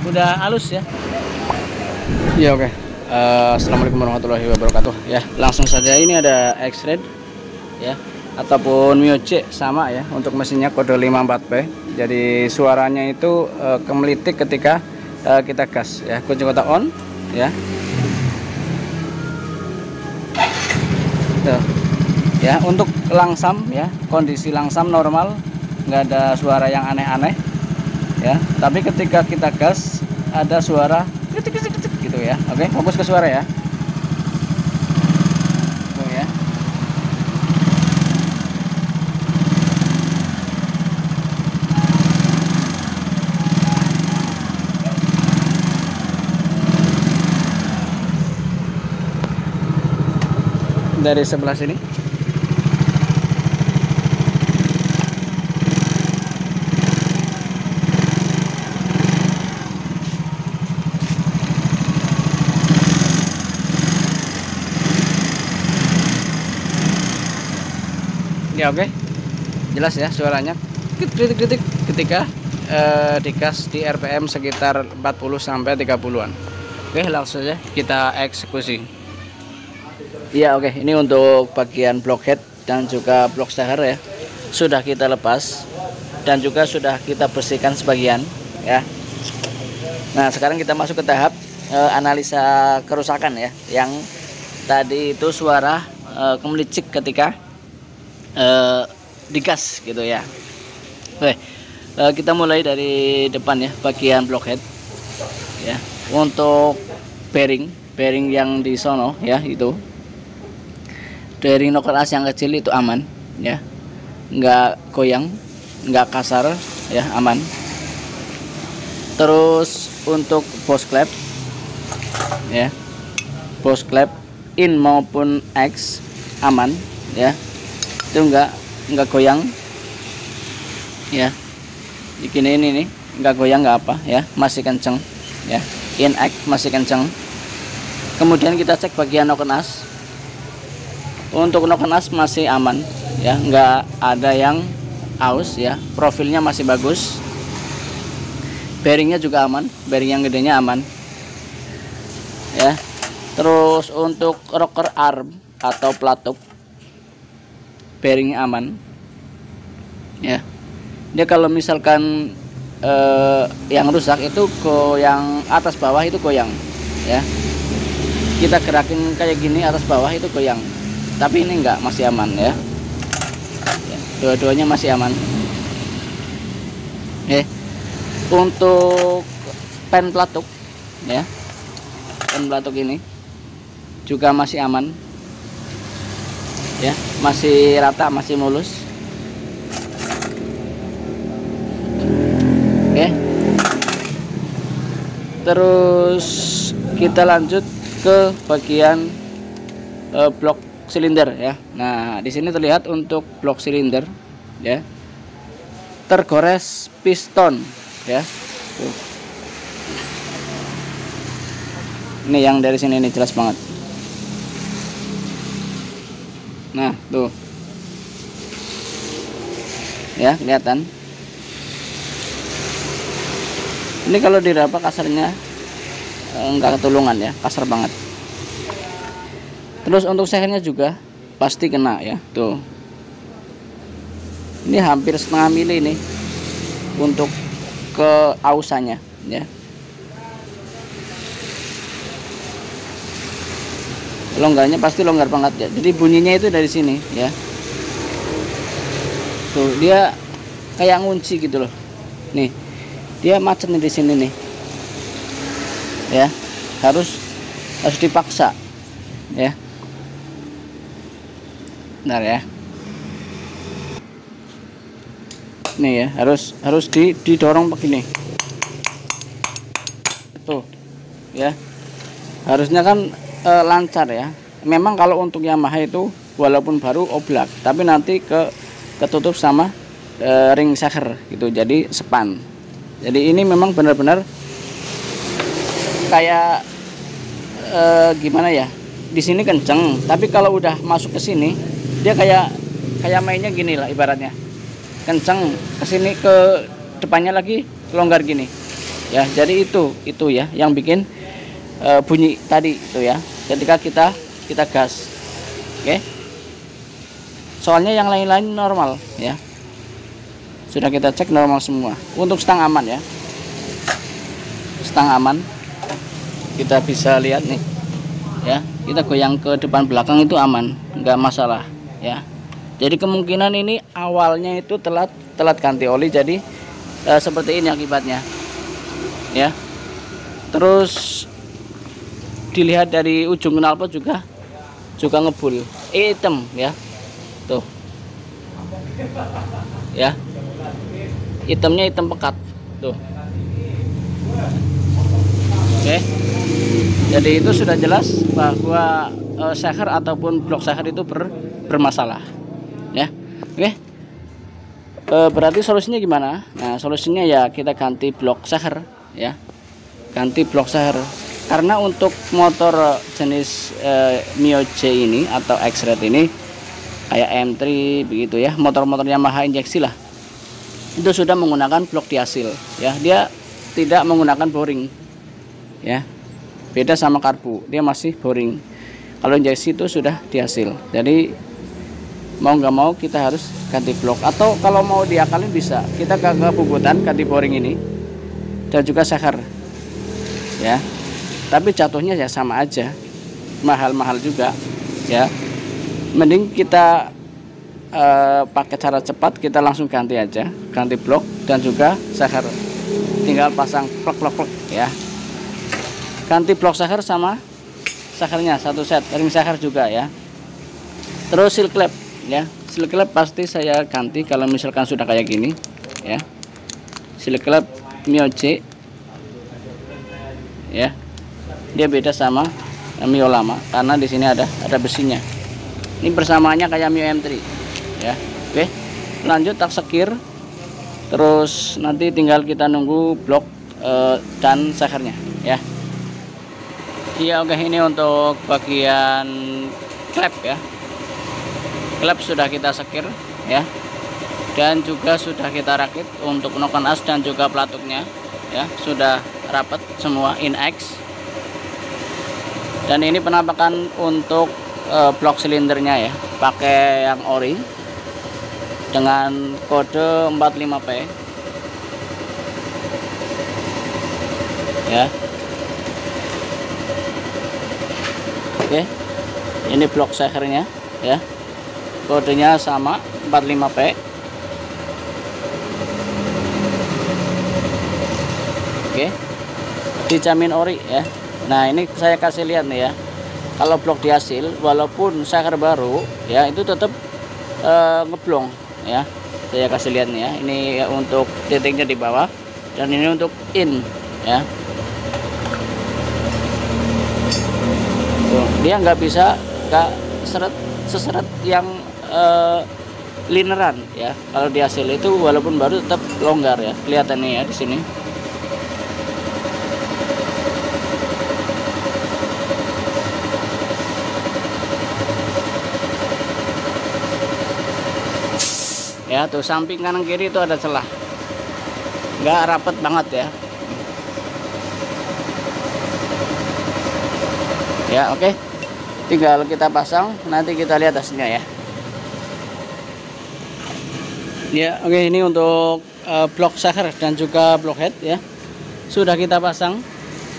udah halus ya. Iya, oke. Assalamualaikum warahmatullahi wabarakatuh. Ya, langsung saja ini ada X-Red ya ataupun Mio C sama ya untuk mesinnya kode 54P. Jadi suaranya itu kemelitik ketika kita gas ya. Kunci kotak on ya. Tuh. Ya, untuk langsam ya, kondisi langsam normal, nggak ada suara yang aneh-aneh ya. Tapi ketika kita gas ada suara kritik gitu ya. Oke, fokus ke suara ya. Tuh ya. Dari sebelah sini. Ya, oke. Jelas ya suaranya. Kritik ketika digas di RPM sekitar 40 sampai 30-an. Oke, langsung saja kita eksekusi. Ya, oke. Ini untuk bagian blockhead dan juga block starter ya. Sudah kita lepas dan juga sudah kita bersihkan sebagian ya. Nah, sekarang kita masuk ke tahap analisa kerusakan ya. Yang tadi itu suara kemelicik ketika digas gitu ya. Oke, kita mulai dari depan ya, bagian blockhead ya. Untuk bearing yang di sono ya, itu bearing no keras yang kecil itu aman ya, nggak goyang, nggak kasar ya, aman. Terus untuk boss clamp ya, boss clamp in maupun X aman ya, itu nggak goyang ya. Begini ini nih, nggak goyang, nggak apa ya, masih kenceng ya, in X masih kenceng. Kemudian kita cek bagian noken as. Untuk noken as masih aman ya, nggak ada yang aus ya, profilnya masih bagus. Bearingnya juga aman, bearing yang gedenya aman ya. Terus untuk rocker arm atau pelatuk, bearingnya aman ya. Dia kalau misalkan yang rusak itu goyang atas bawah, itu goyang ya. Kita gerakin kayak gini atas bawah itu goyang, tapi ini enggak, masih aman ya. Dua-duanya masih aman. Untuk pen pelatuk ya, pen pelatuk ini juga masih aman ya, masih rata, masih mulus. Oke, terus kita lanjut ke bagian blok silinder ya. Nah, di sini terlihat untuk blok silinder ya, tergores piston ya. Tuh. Ini yang dari sini ini jelas banget. Nah, tuh ya, kelihatan. Ini kalau diraba kasarnya enggak ketulungan ya, kasar banget. Terus untuk sehernya juga pasti kena ya, tuh. Ini hampir setengah mili nih untuk keausannya ya. Longgarnya pasti longgar banget ya. Jadi bunyinya itu dari sini ya. Tuh, dia kayak ngunci gitu loh. Nih, dia macet nih di sini nih. Ya, harus dipaksa ya. Bentar ya. Nih ya, harus didorong begini. Tuh. Ya. Harusnya kan lancar ya. Memang kalau untuk Yamaha itu walaupun baru oblak, tapi nanti ketutup sama ring shaker gitu, jadi sepan. Jadi ini memang benar-benar kayak gimana ya, di sini kenceng, tapi kalau udah masuk ke sini dia kayak mainnya gini lah ibaratnya, kenceng, ke sini ke depannya lagi longgar gini ya. Jadi itu ya yang bikin bunyi tadi itu ya, ketika kita gas. Oke, soalnya yang lain-lain normal ya, sudah kita cek normal semua. Untuk stang aman ya, stang aman, kita bisa lihat nih ya, kita goyang ke depan belakang itu aman, nggak masalah ya. Jadi kemungkinan ini awalnya itu telat ganti oli, jadi seperti ini akibatnya ya. Terus dilihat dari ujung knalpot juga ngebul hitam ya, tuh ya, hitamnya hitam pekat tuh. Oke, jadi itu sudah jelas bahwa seher ataupun blok seher itu bermasalah ya. Oke, berarti solusinya gimana? Nah, solusinya ya kita ganti blok seher ya, ganti blok seher. Karena untuk motor jenis Mio J ini atau X-Red ini kayak M3 begitu ya, motor-motor Yamaha injeksi lah, itu sudah menggunakan blok diasil ya, dia tidak menggunakan boring ya, beda sama karbu, dia masih boring. Kalau injeksi itu sudah diasil, jadi mau nggak mau kita harus ganti blok, atau kalau mau diakalin bisa kita ke Puputan ganti boring ini dan juga seher ya. Tapi jatuhnya ya sama aja, mahal-mahal juga ya. Mending kita pakai cara cepat, kita langsung ganti aja, ganti blok dan juga seher, tinggal pasang plek ya. Ganti blok seher sama sehernya satu set, ring seher juga ya. Terus seal clamp ya, seal clamp pasti saya ganti kalau misalkan sudah kayak gini ya. Seal clamp Mio J ya, dia beda sama Mio lama karena di sini ada besinya. Ini persamaannya kayak Mio M3 ya. Oke, lanjut tak sekir, terus nanti tinggal kita nunggu blok dan sehernya ya. Iya, oke, ini untuk bagian klep ya. Klep sudah kita sekir ya, dan juga sudah kita rakit untuk noken as dan juga pelatuknya ya, sudah rapat semua in X. Dan ini penampakan untuk blok silindernya ya, pakai yang ori dengan kode 45P ya. Oke, ini blok sehernya ya, kodenya sama 45P. Oke, dijamin ori ya. Nah, ini saya kasih lihat nih ya, kalau blok diasil walaupun seher baru ya itu tetap ngeblong ya. Saya kasih lihat nih ya, ini untuk titiknya di bawah dan ini untuk in ya. Tuh, dia nggak bisa seseret yang lineran ya. Kalau diasil itu walaupun baru tetap longgar ya, kelihatannya ya di sini. Ya, tuh samping kanan kiri itu ada celah, nggak rapet banget ya. Ya, oke, tinggal kita pasang, nanti kita lihat hasilnya ya. Ya, oke, ini untuk blok seher dan juga blok head ya, sudah kita pasang,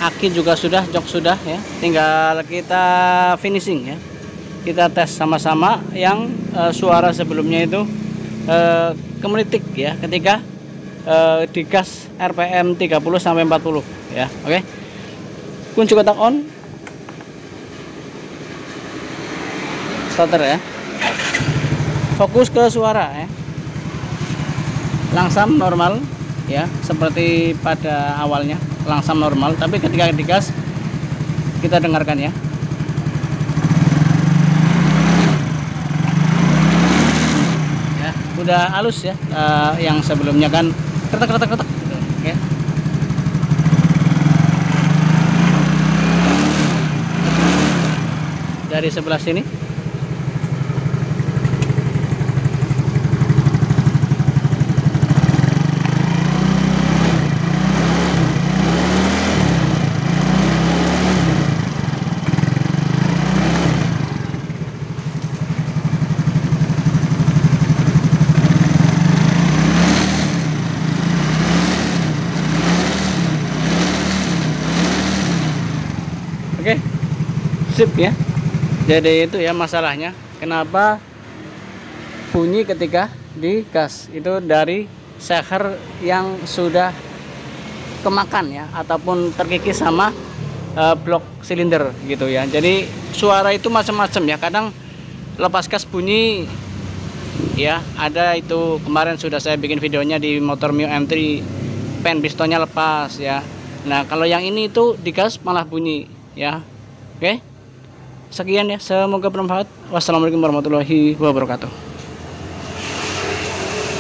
aki juga sudah, jok sudah ya, tinggal kita finishing ya. Kita tes sama-sama yang suara sebelumnya itu kemenitik ya, ketika digas RPM 30 sampai 40 ya. Oke, kunci kotak on, starter ya, fokus ke suara ya, langsam normal ya, seperti pada awalnya langsam normal, tapi ketika digas kita dengarkan ya. Udah halus ya, yang sebelumnya kan kretek gitu ya. Dari sebelah sini Sip ya. Jadi itu ya masalahnya, kenapa bunyi ketika digas itu dari seher yang sudah kemakan ya, ataupun terkikis sama blok silinder gitu ya. Jadi suara itu macam-macam ya, kadang lepas gas bunyi ya, ada itu kemarin sudah saya bikin videonya di motor Mio M3, pen pistonnya lepas ya. Nah kalau yang ini itu digas malah bunyi ya. Oke, sekian ya, semoga bermanfaat. Wassalamualaikum warahmatullahi wabarakatuh.